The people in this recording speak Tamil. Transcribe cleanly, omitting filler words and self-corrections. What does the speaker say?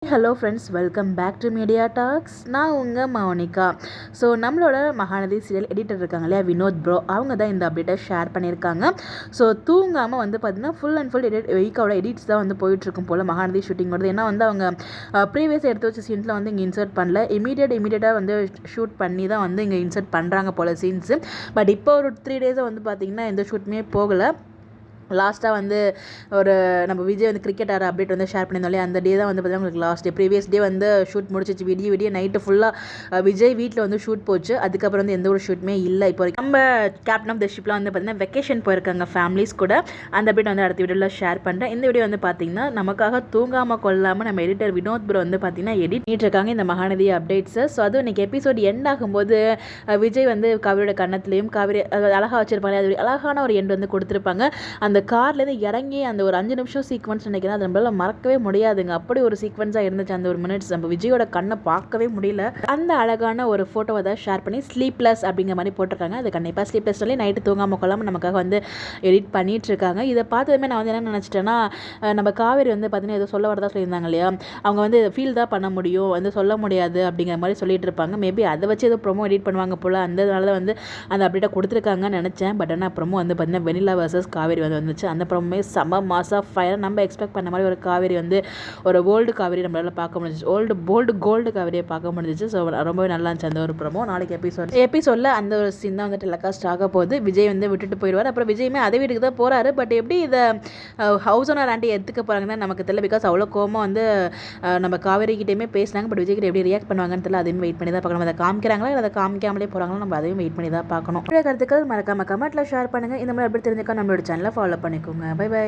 Hello friends, welcome back to Media Talks. நான் உங்கள் மௌனிகா. ஸோ நம்மளோட மகாநதி சீரியல் எடிட்டர் இருக்காங்க இல்லையா, வினோத் ப்ரோ, அவங்க தான் இந்த அப்டேட்டை ஷேர் பண்ணியிருக்காங்க. ஸோ தூங்காமல் வந்து பார்த்திங்கன்னா ஃபுல் அண்ட் ஃபுல் வீக்கோட எடிட்ஸ் தான் வந்து போயிட்டுருக்கும் போல் மகாநதி ஷூட்டிங் வருது. ஏன்னா வந்து அவங்க ப்ரீவியஸ் எடுத்து வச்ச சீன்ஸில் வந்து இங்கே இன்சர்ட் பண்ணல, இமீடியட்டாக வந்து ஷூட் பண்ணி தான் வந்து இங்கே இன்சர்ட் பண்ணுறாங்க போல் சீன்ஸு. பட் இப்போ ஒரு 3 டேஸாக வந்து பார்த்திங்கன்னா எந்த ஷூட்டுமே போகலை. லாஸ்ட்டாக வந்து ஒரு நம்ம விஜய் வந்து கிரிக்கெட் ஆட அப்டேட் வந்து ஷேர் பண்ணியிருந்தோம். அந்த டே தான் வந்து பார்த்திங்கன்னா உங்களுக்கு லாஸ்ட் டே. ப்ரீவியஸ் டே வந்து ஷூட் முடிச்சிச்சு, விடிய நைட்டு ஃபுல்லாக விஜய் வீட்டில் வந்து ஷூட் போச்சு. அதுக்கப்புறம் வந்து எந்த ஒரு ஷூட்டுமே இல்லை. இப்போ நம்ம கேப்டன் ஆஃப் த ஷிப்லாம் வந்து பார்த்திங்கன்னா வெக்கேஷன் போயிருக்காங்க ஃபேமிலிஸ் கூட. அந்த அப்டேட் வந்து அடுத்த வீடியோவில் ஷேர் பண்ணுறேன். இந்த வீடியோ வந்து பார்த்திங்கன்னா நமக்காக தூங்காமல் கொள்ளாமல் நம்ம எடிட்டர் வினோத் ப்ரோ வந்து பார்த்திங்கன்னா எடிட் பண்ணிட்டுருக்காங்க இந்த மகாநதி அப்டேட்ஸை. ஸோ அதுவும் இன்றைக்கி எபிசோட் எண்ட் ஆகும்போது விஜய் வந்து காவிரியோட கன்னத்துலேயும் காவிரி அழகாக வச்சுருப்பாங்க. அது அழகான ஒரு எண்ட் வந்து கொடுத்துருப்பாங்க. அந்த கார்லேருந்து இறங்கி அந்த ஒரு 5 நிமிஷம் சீக்வன்ஸ் நினைக்கிறேன், அது நம்மளால மறக்கவே முடியாதுங்க. அப்படி ஒரு சீக்வன்ஸாக இருந்துச்சு அந்த ஒரு மினிட்ஸ். நம்ம விஜயோட கண்ணை பார்க்கவே முடியல. அந்த அழகான ஒரு ஃபோட்டோவை தான் ஷேர் பண்ணி ஸ்லீப்லெஸ் அப்படிங்கிற மாதிரி போட்டிருக்காங்க. அது கண்டிப்பாக ஸ்லீப்லெஸ் சொல்லி நைட்டு தூங்காமல் கொள்ளாமல் நமக்காக வந்து எடிட் பண்ணிட்டு இருக்காங்க. இதை பார்த்ததுமே நான் வந்து என்ன நினச்சிட்டேன்னா, நம்ம காவேரி வந்து பார்த்தீங்கன்னா ஏதோ சொல்ல வரதா சொல்லியிருந்தாங்க இல்லையா, அவங்க வந்து ஃபீல் தான் பண்ண முடியும், வந்து சொல்ல முடியாது அப்படிங்கிற மாதிரி சொல்லிட்டு இருப்பாங்க. மேபி அதை வச்சு ஏதோ ப்ரோமோ எடிட் பண்ணுவாங்க போல். அதனால தான் வந்து அந்த அப்டேட்டை கொடுத்துருக்காங்கன்னு நினச்சேன். பட் ஆனால் ப்ரோமோ வந்து பார்த்தீங்கன்னா வெனிலா வர்சஸ் காவேரி வந்து வந்துச்சு. அந்த ப்ரோமே செம்ம மாசா ஃபயர். நம்ம எக்ஸ்பெக்ட் பண்ண மாதிரி ஒரு காவேரி வந்து ஒரு ஓல்டு காவேரி நம்மளால பார்க்க முடிஞ்சிச்சு. கோல்டு காவேரியை பார்க்க முடிஞ்சிச்சு. ஸோ ரொம்பவே நல்லா இருந்துச்சு அந்த ஒரு ப்ரோமோ. நாளைக்கு எபிசோடில் அந்த ஒரு சீன் தான் வந்து டெலிகாஸ்ட் ஆக போகுது. விஜய் வந்து விட்டுட்டு போயிடுவார். அப்புறம் விஜயுமே அதே வீட்டுக்கு தான் போகிறாரு. பட் எப்படி இதை ஹவுஸ் ஓனர் ஆண்டி எடுத்துக்க போகிறாங்கன்னு தான் நமக்கு தெரியல. பிகாஸ் அவ்வளோ கோவமாக வந்து நம்ம காவேரி கிட்டேயுமே பேசினாங்க. பட் விஜய் கிட்ட எப்படி ரியாக்ட் பண்ணுவாங்கன்னு தெரியல. அதையும் வெயிட் பண்ணி தான் பார்க்கணும். அதை காமிக்கிறாங்களா இல்லை அதை காமிக்காமலே போகிறாங்களா, நம்ம அதையும் வெயிட் பண்ணி தான் பார்க்கணும். கருத்துக்கள் மறக்காம கமெண்ட்டில் ஷேர் பண்ணுங்கள். இந்த மாதிரி எப்படி தெரிஞ்சுக்கா நம்மளோட சேனலை ஃபாலோ பண்ணிக்கோங்க. Bye by.